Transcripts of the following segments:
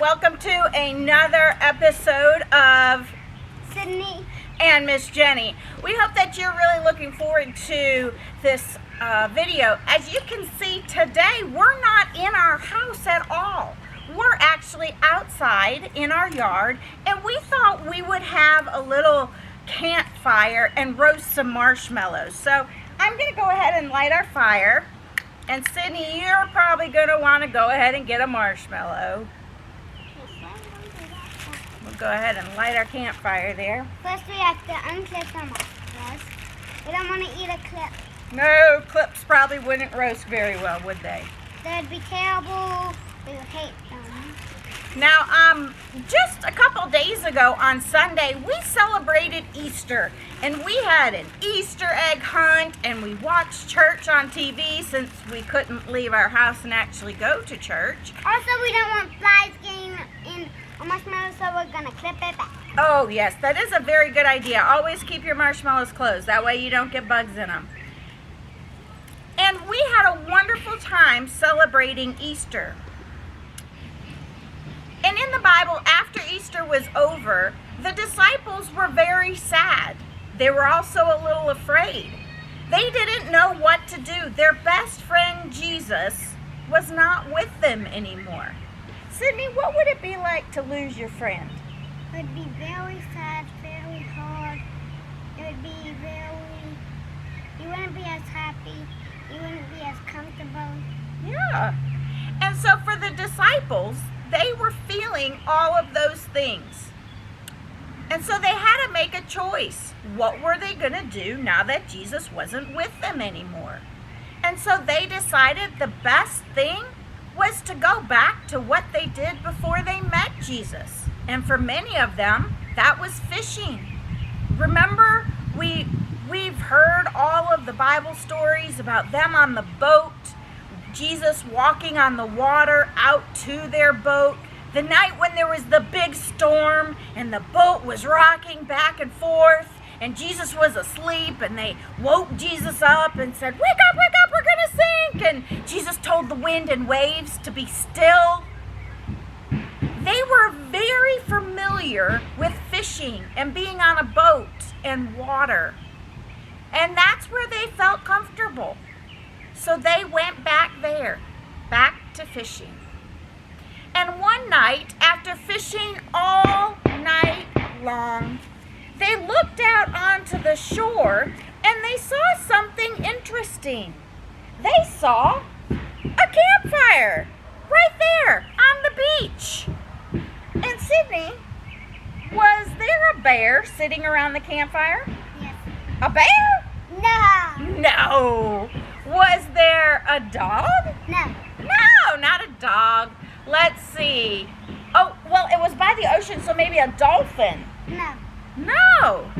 welcome to another episode of Sydney and Miss Jenny. We hope that you're really looking forward to this video. As you can see today, we're not in our house at all. We're actually outside in our yard, and we thought we would have a little campfire and roast some marshmallows. So I'm going to go ahead and light our fire. And Sydney, you're probably going to want to go ahead and get a marshmallow. We'll go ahead and light our campfire there. First we have to unclip the marshmallows. We don't want to eat a clip. No, clips probably wouldn't roast very well, would they? That'd be terrible. We would hate them. Now, just a couple days ago on Sunday, we celebrated Easter, and we had an Easter egg hunt, and we watched church on TV since we couldn't leave our house and actually go to church. Also, we don't want flies getting in a marshmallow, so we're going to clip it back. Oh, yes, that is a very good idea. Always keep your marshmallows closed. That way you don't get bugs in them. And we had a wonderful time celebrating Easter. And in the Bible, after Easter was over, the disciples were very sad. They were also a little afraid. They didn't know what to do. Their best friend, Jesus, was not with them anymore. Sydney, what would it be like to lose your friend? It would be very sad, very hard. It would be you wouldn't be as happy. You wouldn't be as comfortable. Yeah. And so for the disciples, they were feeling all of those things. And so they had to make a choice. What were they going to do now that Jesus wasn't with them anymore? And so they decided the best thing was to go back to what they did before they met Jesus. And for many of them, that was fishing. Remember, we've heard all of the Bible stories about them on the boat, Jesus walking on the water out to their boat, the night when there was the big storm and the boat was rocking back and forth and Jesus was asleep, and they woke Jesus up and said, wake up, we're going to sink. And Jesus told the wind and waves to be still. They were very familiar with fishing and being on a boat and water. And that's where they felt comfortable. So they went back there, back to fishing. And one night, after fishing all night long, they looked out onto the shore and they saw something interesting. They saw a campfire right there on the beach. And Sydney, was there a bear sitting around the campfire? Yes. A bear? No. No. Was there a dog? No. No, not a dog. Let's see. Oh, well, it was by the ocean, so maybe a dolphin. No. No.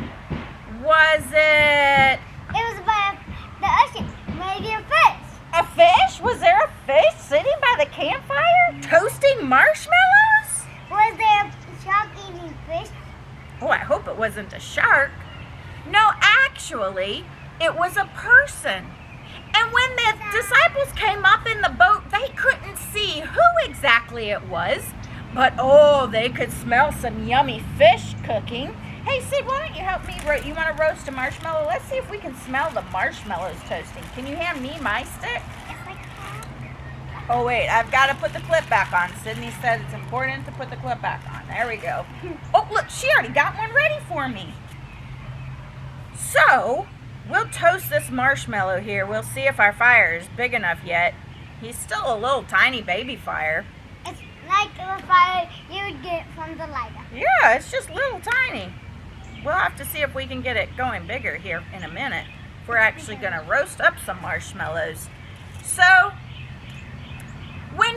Was it It was by the ocean. Maybe a fish. a fish? Was there a fish sitting by the campfire toasting marshmallows? Was there a shark eating fish? Oh, I hope it wasn't a shark. No, actually, it was a person. And when the disciples came up in the boat, they couldn't see who exactly it was. But, oh, they could smell some yummy fish cooking. Hey, Sid, why don't you help me? You want to roast a marshmallow? Let's see if we can smell the marshmallows toasting. Can you hand me my stick? It's like that. Oh, wait, I've got to put the clip back on. Sydney said it's important to put the clip back on. There we go. Oh, look, she already got one ready for me. So, we'll toast this marshmallow here. We'll see if our fire is big enough yet. He's still a little tiny baby fire. It's like the fire you would get from the lighter. Yeah, it's just little tiny. We'll have to see if we can get it going bigger here in a minute. If we're actually going to roast up some marshmallows. So, when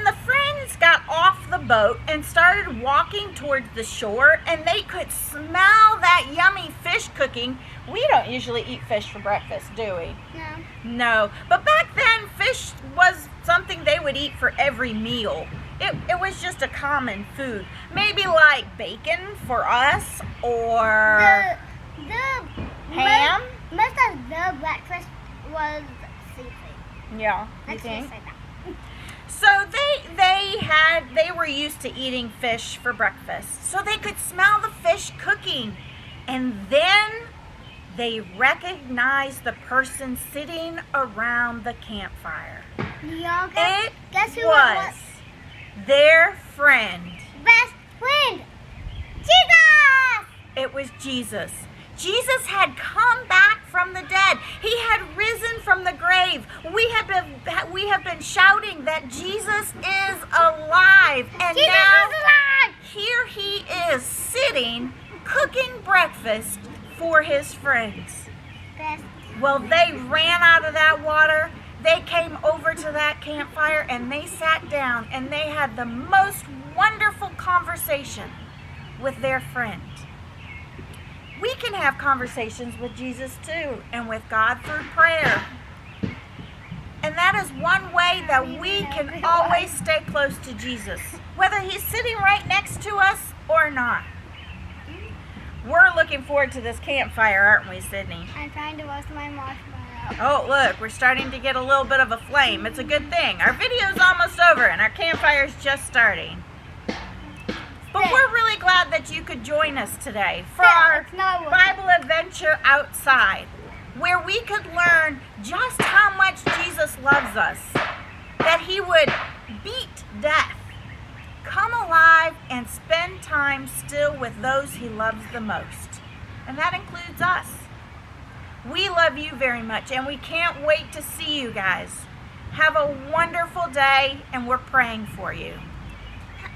the friends got off the boat and started walking towards the shore, and they could smell that yummy fish cooking. We don't usually eat fish for breakfast, do we? No. No, but back then fish was something they would eat for every meal. It was just a common food. Maybe like bacon for us, or ham. Most of the breakfast was seafood. Yeah, you Let's think? just say that. So they were used to eating fish for breakfast. So they could smell the fish cooking. And then they recognized the person sitting around the campfire. Y'all It guess who it was their friend. Best friend, Jesus! It was Jesus. Jesus had come back from the dead. He had risen from the grave. We have been shouting that Jesus is alive. And Jesus now is alive! here he is sitting cooking breakfast for his friends. Best. Well, they ran out of that water. They came over to that campfire and they sat down and they had the most wonderful conversation with their friend. We can have conversations with Jesus too, and with God through prayer. And that is one way that we can always stay close to Jesus, whether he's sitting right next to us or not. We're looking forward to this campfire, aren't we, Sydney? I'm trying to roast my marshmallow. Oh, look, we're starting to get a little bit of a flame. It's a good thing. Our video's almost over and our campfire's just starting. But we're really glad that you could join us today for our It's not working. Bible adventure outside, where we could learn just how much Jesus loves us, that he would beat death, come alive, and spend time still with those he loves the most. And that includes us. We love you very much, and we can't wait to see you guys. Have a wonderful day, and we're praying for you.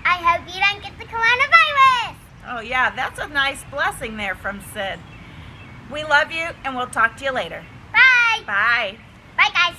I hope you don't get the coronavirus. Oh yeah, that's a nice blessing there from Sid. We love you, and we'll talk to you later. Bye. Bye. Bye, guys.